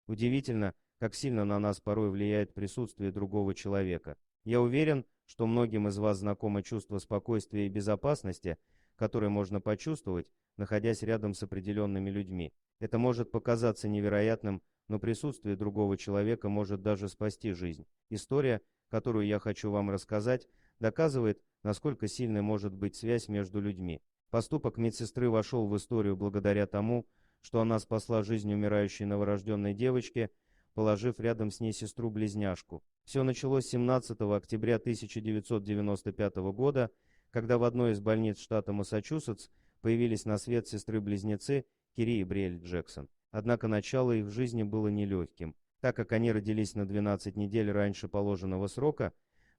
Удивительно, как сильно на нас порой влияет присутствие другого человека. Я уверен, что многим из вас знакомо чувство спокойствия и безопасности, которое можно почувствовать, находясь рядом с определенными людьми. Это может показаться невероятным, но присутствие другого человека может даже спасти жизнь. История, которую я хочу вам рассказать, доказывает, насколько сильной может быть связь между людьми. Поступок медсестры вошел в историю благодаря тому, что она спасла жизнь умирающей новорожденной девочки, положив рядом с ней сестру-близняшку. Все началось 17 октября 1995 года, когда в одной из больниц штата Массачусетс появились на свет сестры-близнецы Кири и Бриэль Джексон. Однако начало их жизни было нелегким. Так как они родились на 12 недель раньше положенного срока,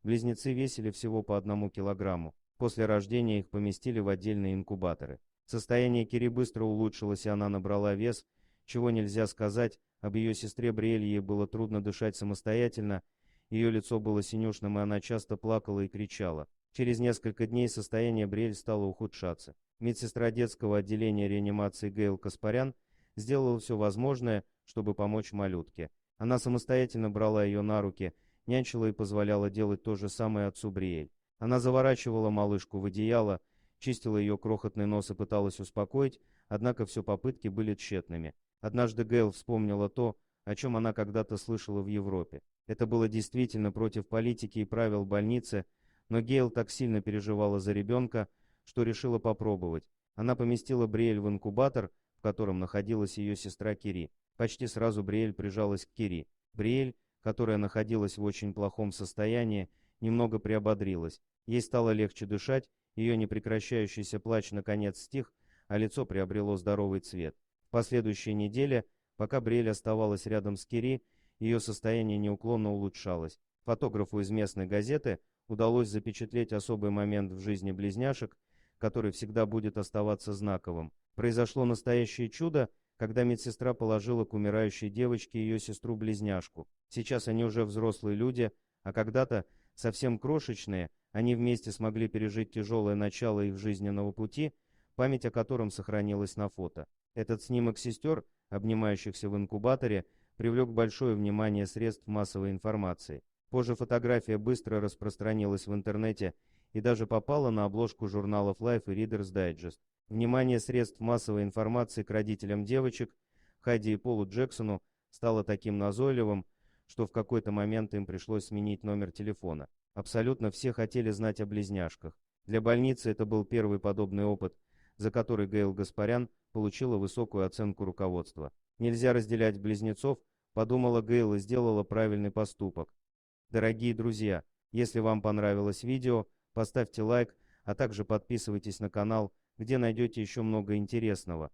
близнецы весили всего по 1 килограмму. После рождения их поместили в отдельные инкубаторы. Состояние Кири быстро улучшилось, и она набрала вес, чего нельзя сказать об ее сестре Бриэль. Ей было трудно дышать самостоятельно, ее лицо было синюшным, и она часто плакала и кричала. Через несколько дней состояние Бриэль стало ухудшаться. Медсестра детского отделения реанимации Гейл Каспарян сделала все возможное, чтобы помочь малютке. Она самостоятельно брала ее на руки, нянчила и позволяла делать то же самое отцу Бриэль. Она заворачивала малышку в одеяло, чистила ее крохотный нос и пыталась успокоить, однако все попытки были тщетными. Однажды Гейл вспомнила то, о чем она когда-то слышала в Европе. Это было действительно против политики и правил больницы, но Гейл так сильно переживала за ребенка, что решила попробовать. Она поместила Бриэль в инкубатор, в котором находилась ее сестра Кири. Почти сразу Бриэль прижалась к Кири. Бриэль, которая находилась в очень плохом состоянии, немного приободрилась. Ей стало легче дышать, ее непрекращающийся плач наконец стих, а лицо приобрело здоровый цвет. В последующие недели, пока Бриэль оставалась рядом с Кири, ее состояние неуклонно улучшалось. Фотографу из местной газеты удалось запечатлеть особый момент в жизни близняшек, который всегда будет оставаться знаковым. Произошло настоящее чудо, когда медсестра положила к умирающей девочке ее сестру-близняшку. Сейчас они уже взрослые люди, а когда-то совсем крошечные, они вместе смогли пережить тяжелое начало их жизненного пути, память о котором сохранилась на фото. Этот снимок сестер, обнимающихся в инкубаторе, привлек большое внимание средств массовой информации. Позже фотография быстро распространилась в интернете и даже попала на обложку журналов Life и Reader's Digest. Внимание средств массовой информации к родителям девочек, Хайди и Полу Джексону, стало таким назойливым, что в какой-то момент им пришлось сменить номер телефона. Абсолютно все хотели знать о близняшках. Для больницы это был первый подобный опыт, за который Гейл Гаспарян получила высокую оценку руководства. Нельзя разделять близнецов, подумала Гейл и сделала правильный поступок. Дорогие друзья, если вам понравилось видео, поставьте лайк, а также подписывайтесь на канал, где найдете еще много интересного.